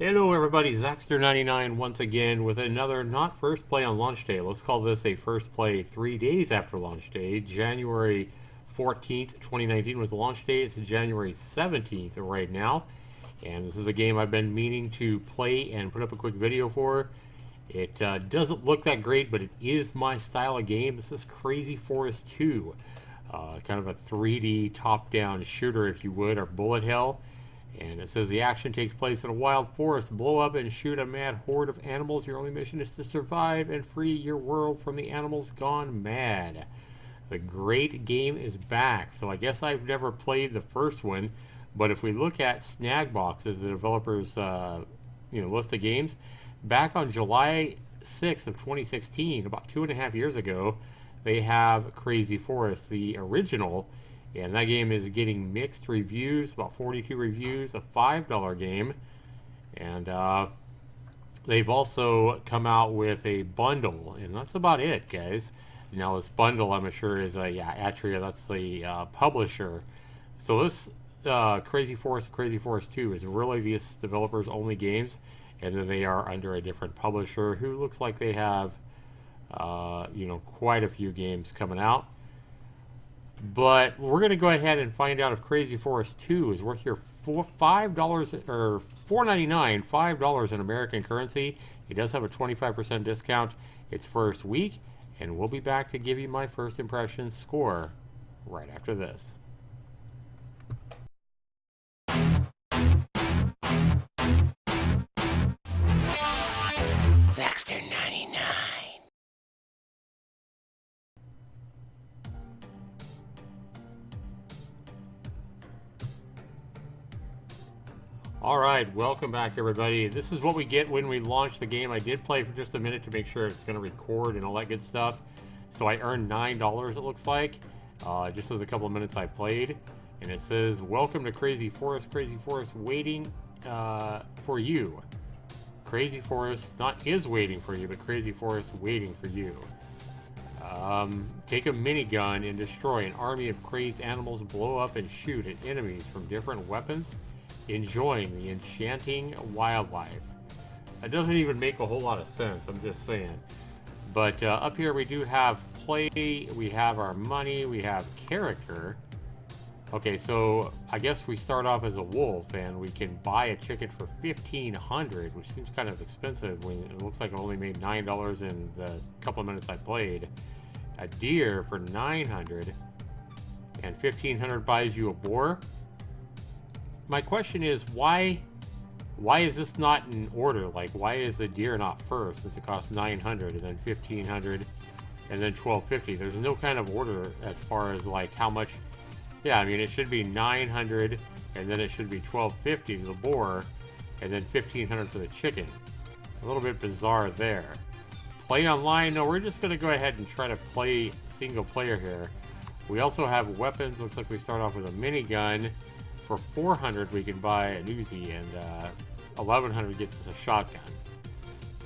Hello everybody, Zaxtor99 once again with another not first play on launch day. Let's call this a first play 3 days after launch day. January 14th, 2019 was the launch day. It's January 17th right now. And this is a game I've been meaning to play and put up a quick video for. It doesn't look that great, but it is my style of game. This is Crazy Forest 2. Kind of a 3D top-down shooter, if you would, or bullet hell. And it says the action takes place in a wild forest. Blow up and shoot a mad horde of animals. Your only mission is to survive and free your world from the animals gone mad. The great game is back. So I guess I've never played the first one, but if we look at Snagbox as the developer's list of games, back on July 6th of 2016, about 2.5 years ago, they have Crazy Forest, the original. And that game is getting mixed reviews, about 42 reviews, a $5 game. And they've also come out with a bundle, and that's about it, guys. Now, this bundle, I'm sure, is Atria, that's the publisher. So this Crazy Forest 2 is really this developer's only games, and then they are under a different publisher who looks like they have, quite a few games coming out. But we're going to go ahead and find out if Crazy Forest 2 is worth your $5 or $4.99, $5 in American currency. It does have a 25% discount its first week, and we'll be back to give you my first impression score right after this. Zaxtor99. Alright, welcome back everybody. This is what we get when we launch the game. I did play for just a minute to make sure it's going to record and all that good stuff. So I earned $9, it looks like, just with a couple of minutes I played. And it says, welcome to Crazy Forest waiting for you. Crazy Forest not is waiting for you, but Crazy Forest waiting for you. Take a minigun and destroy an army of crazed animals, blow up and shoot at enemies from different weapons, enjoying the enchanting wildlife. That doesn't even make a whole lot of sense, I'm just saying. But up here we do have play, we have our money, we have character. Okay, so I guess we start off as a wolf and we can buy a chicken for $1,500, which seems kind of expensive when it looks like I only made $9 in the couple of minutes I played. A deer for $900, and $1,500 buys you a boar. My question is, why is this not in order? Like, why is the deer not first, since it costs $900 and then $1,500 and then $1,250? There's no kind of order as far as like how much. Yeah, I mean, it should be $900 and then it should be $1,250 to the boar and then $1,500 for the chicken. A little bit bizarre there. Play online? No, we're just going to go ahead and try to play single player here. We also have weapons. Looks like we start off with a minigun. For $400 we can buy an Uzi, and $1,100 gets us a shotgun.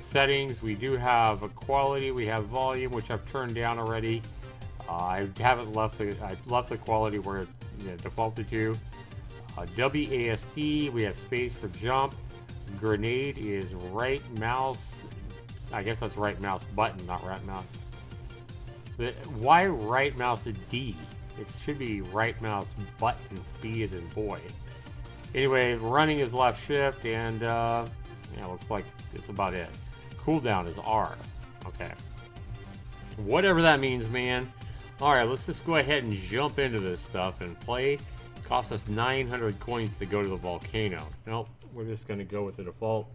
Settings, we do have a quality, we have volume, which I've turned down already. I haven't left the quality where it defaulted to. WASD, we have space for jump. Grenade is right mouse. I guess that's right mouse button, not right mouse. Why right mouse D? It should be right mouse button, B as in boy. Anyway, running is left shift, and looks like that's about it. Cooldown is R. Okay. Whatever that means, man. Alright, let's just go ahead and jump into this stuff and play. It costs us 900 coins to go to the volcano. Nope, we're just going to go with the default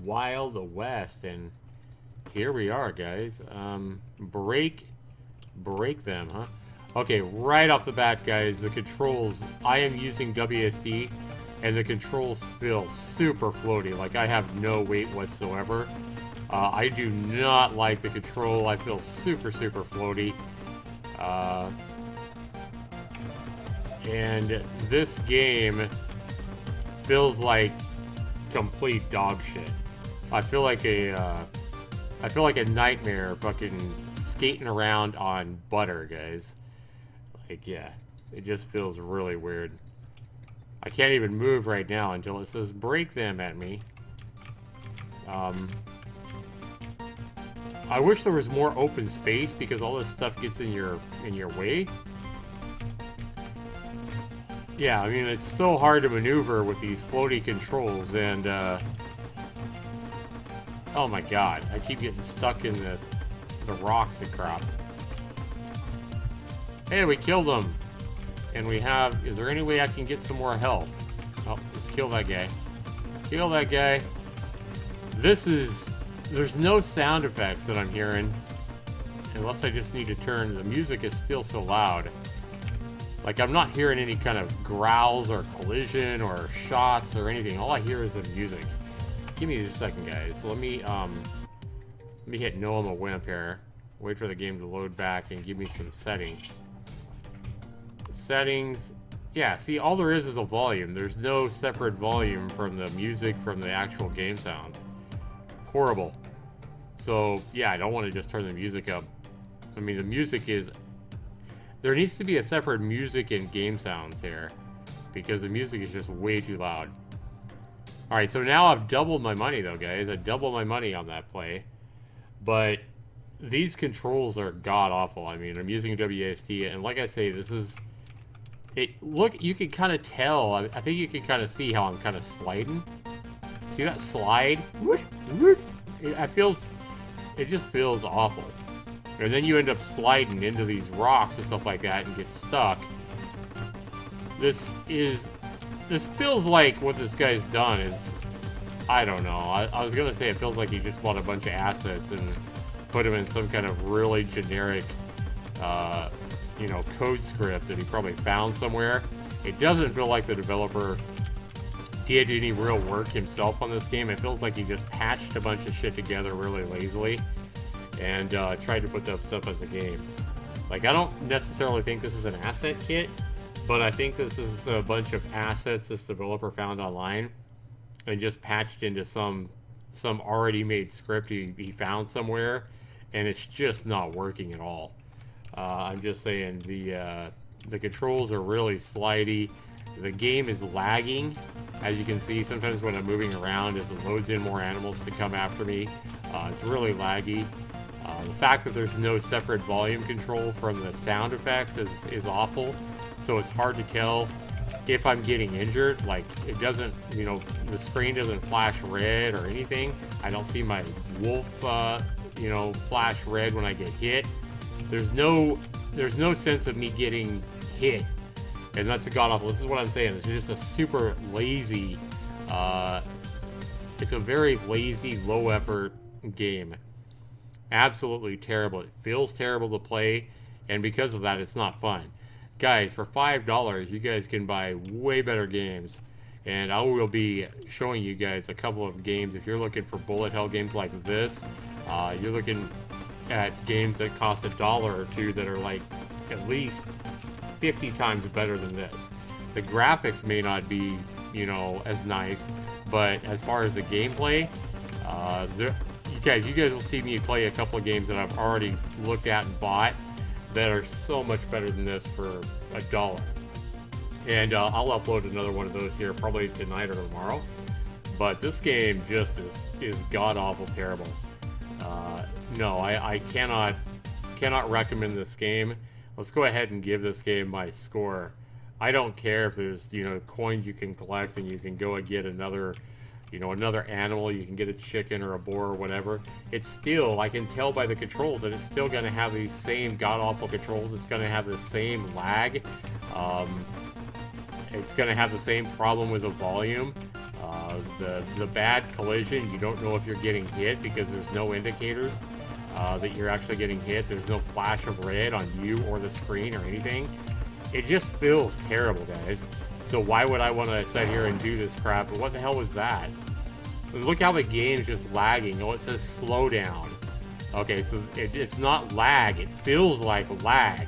Wild West, and here we are, guys. Break them, huh? Okay, right off the bat, guys, the controls, I am using WSD, and the controls feel super floaty, like I have no weight whatsoever. I do not like the control, I feel super floaty. And this game feels like complete dog shit. I feel like a nightmare fucking skating around on butter, guys. Like, yeah, it just feels really weird. I can't even move right now until it says break them at me. I wish there was more open space because all this stuff gets in your way. Yeah, I mean, it's so hard to maneuver with these floaty controls, and oh my god, I keep getting stuck in the rocks and crap. Hey, we killed them! And we have... Is there any way I can get some more health? Oh, let's kill that guy. Kill that guy. This is... There's no sound effects that I'm hearing. Unless I just need to turn... The music is still so loud. Like, I'm not hearing any kind of growls or collision or shots or anything. All I hear is the music. Give me just a second, guys. Let me hit no, I'm a wimp here. Wait for the game to load back and give me some settings. Settings. Yeah, see, all there is a volume. There's no separate volume from the music from the actual game sounds. Horrible. So, yeah, I don't want to just turn the music up. I mean, the music is... There needs to be a separate music and game sounds here, because the music is just way too loud. Alright, so now I've doubled my money, though, guys. I doubled my money on that play. But these controls are god-awful. I mean, I'm using WASD, and like I say, this is... Look, you can kind of tell. I think you can kind of see how I'm kind of sliding. See that slide? It just feels awful. And then you end up sliding into these rocks and stuff like that and get stuck. This feels like what this guy's done is, I don't know. I was gonna say it feels like he just bought a bunch of assets and put them in some kind of really generic, you know, code script that he probably found somewhere. It doesn't feel like the developer did any real work himself on this game. It feels like he just patched a bunch of shit together really lazily and tried to put that stuff as a game. Like, I don't necessarily think this is an asset kit, but I think this is a bunch of assets this developer found online and just patched into some already made script he found somewhere, and it's just not working at all. I'm just saying the controls are really slidey. The game is lagging, as you can see. Sometimes when I'm moving around, as it loads in more animals to come after me, it's really laggy. The fact that there's no separate volume control from the sound effects is awful. So it's hard to tell if I'm getting injured. Like, it doesn't, you know, the screen doesn't flash red or anything. I don't see my wolf, you know, flash red when I get hit. There's no sense of me getting hit, and that's a god-awful. This is what I'm saying. It's just a super lazy, it's a very lazy, low-effort game. Absolutely terrible. It feels terrible to play, and because of that, it's not fun. Guys, for $5, you guys can buy way better games, and I will be showing you guys a couple of games. If you're looking for bullet hell games like this, you're looking at games that cost $1 or $2 that are like at least 50 times better than this. The graphics may not be, you know, as nice, but as far as the gameplay, you guys will see me play a couple of games that I've already looked at and bought that are so much better than this for $1. And I'll upload another one of those here probably tonight or tomorrow. But this game just is god-awful terrible. No, I cannot recommend this game. Let's go ahead and give this game my score. I don't care if there's, you know, coins you can collect and you can go and get another, you know, another animal. You can get a chicken or a boar or whatever. It's still, I can tell by the controls that it's still going to have these same god-awful controls. It's going to have the same lag. It's going to have the same problem with the volume. The bad collision, you don't know if you're getting hit because there's no indicators that you're actually getting hit. There's no flash of red on you or the screen or anything. It just feels terrible, guys. So why would I want to sit here and do this crap? What the hell was that? Look how the game's just lagging. Oh, it says slow down. Okay, so it's not lag. It feels like lag.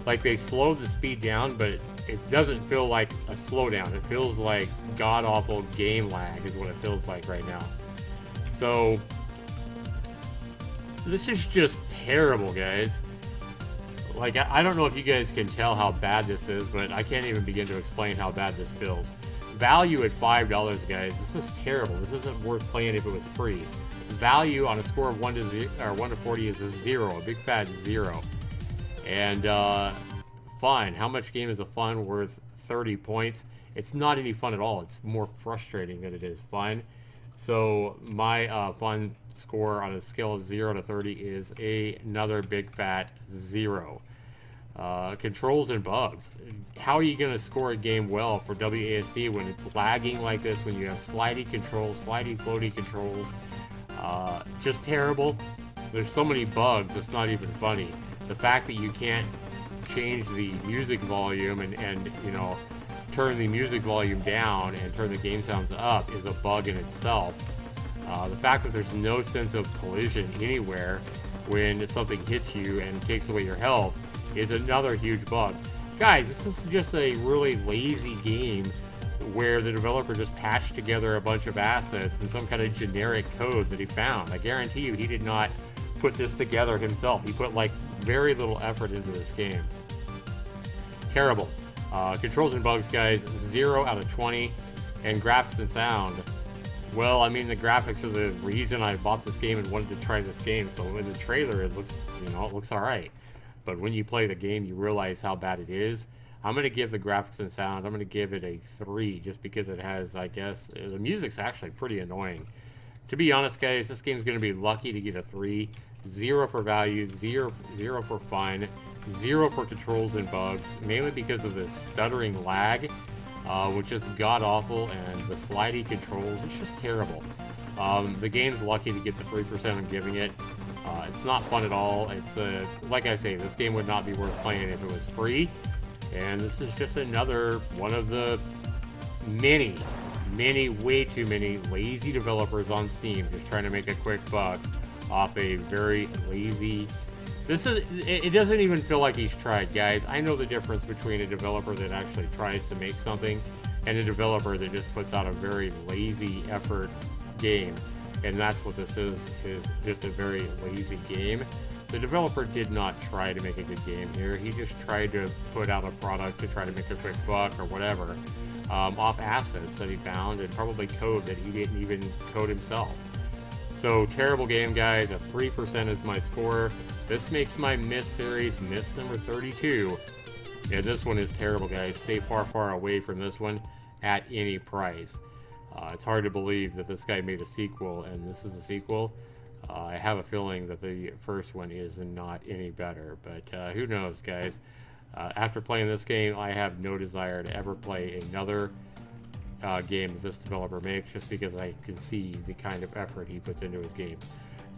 Like they slowed the speed down, but it doesn't feel like a slowdown. It feels like god-awful game lag is what it feels like right now. So this is just terrible, guys. Like, I don't know if you guys can tell how bad this is, but I can't even begin to explain how bad this feels. Value at $5, guys. This is terrible. This isn't worth playing if it was free. Value on a score of 1 to 40 is a 0, a big fat 0. And fun. How much game is a fun worth 30 points? It's not any fun at all. It's more frustrating than it is fun. So my fun score on a scale of 0 to 30 is another big fat 0. Controls and bugs. How are you going to score a game well for WASD when it's lagging like this, when you have slidey controls, slidey floaty controls? Just terrible. There's so many bugs, it's not even funny. The fact that you can't change the music volume and you know, turn the music volume down and turn the game sounds up is a bug in itself. The fact that there's no sense of collision anywhere when something hits you and takes away your health is another huge bug. Guys, this is just a really lazy game where the developer just patched together a bunch of assets in some kind of generic code that he found. I guarantee you he did not put this together himself. He put like very little effort into this game. Terrible. Controls and bugs, guys, 0 out of 20. And graphics and sound. Well, I mean, the graphics are the reason I bought this game and wanted to try this game. So in the trailer, it looks, you know, it looks all right. But when you play the game, you realize how bad it is. I'm going to give the graphics and sound, I'm going to give it a 3 just because it has, I guess, the music's actually pretty annoying. To be honest, guys, this game's going to be lucky to get a 3. 0 for value, 0 for fun, 0 for controls and bugs, mainly because of the stuttering lag, which is god-awful, and the slidey controls, it's just terrible. The game's lucky to get the 3% I'm giving it. It's not fun at all. It's like I say, this game would not be worth playing if it was free. And this is just another one of the many, way too many lazy developers on Steam just trying to make a quick buck off a very lazy... It doesn't even feel like he's tried, guys. I know the difference between a developer that actually tries to make something and a developer that just puts out a very lazy effort game. And that's what this is just a very lazy game. The developer did not try to make a good game here. He just tried to put out a product to try to make a quick buck or whatever off assets that he found and probably code that he didn't even code himself. So terrible game, guys. A 3% is my score. This makes my M.I.S.S series M.I.S.S number 32. Yeah, this one is terrible, guys. Stay far away from this one at any price. It's hard to believe that this guy made a sequel and this is a sequel. I have a feeling that the first one is not any better, but who knows, guys. After playing this game, I have no desire to ever play another game that this developer makes, just because I can see the kind of effort he puts into his game.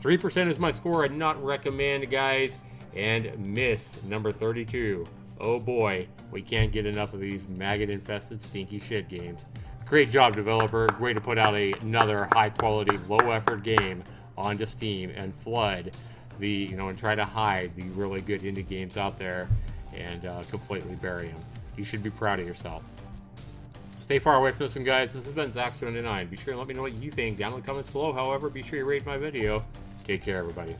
3% is my score. I'd not recommend, guys. And M.I.S.S number 32. Oh boy, we can't get enough of these maggot-infested, stinky shit games. Great job, developer. Great to put out another high-quality, low-effort game onto Steam and flood the, you know, and try to hide the really good indie games out there and completely bury them. You should be proud of yourself. Stay far away from this one, guys. This has been Zaxtorian. Be sure to let me know what you think down in the comments below. However, be sure you rate my video. Take care, everybody.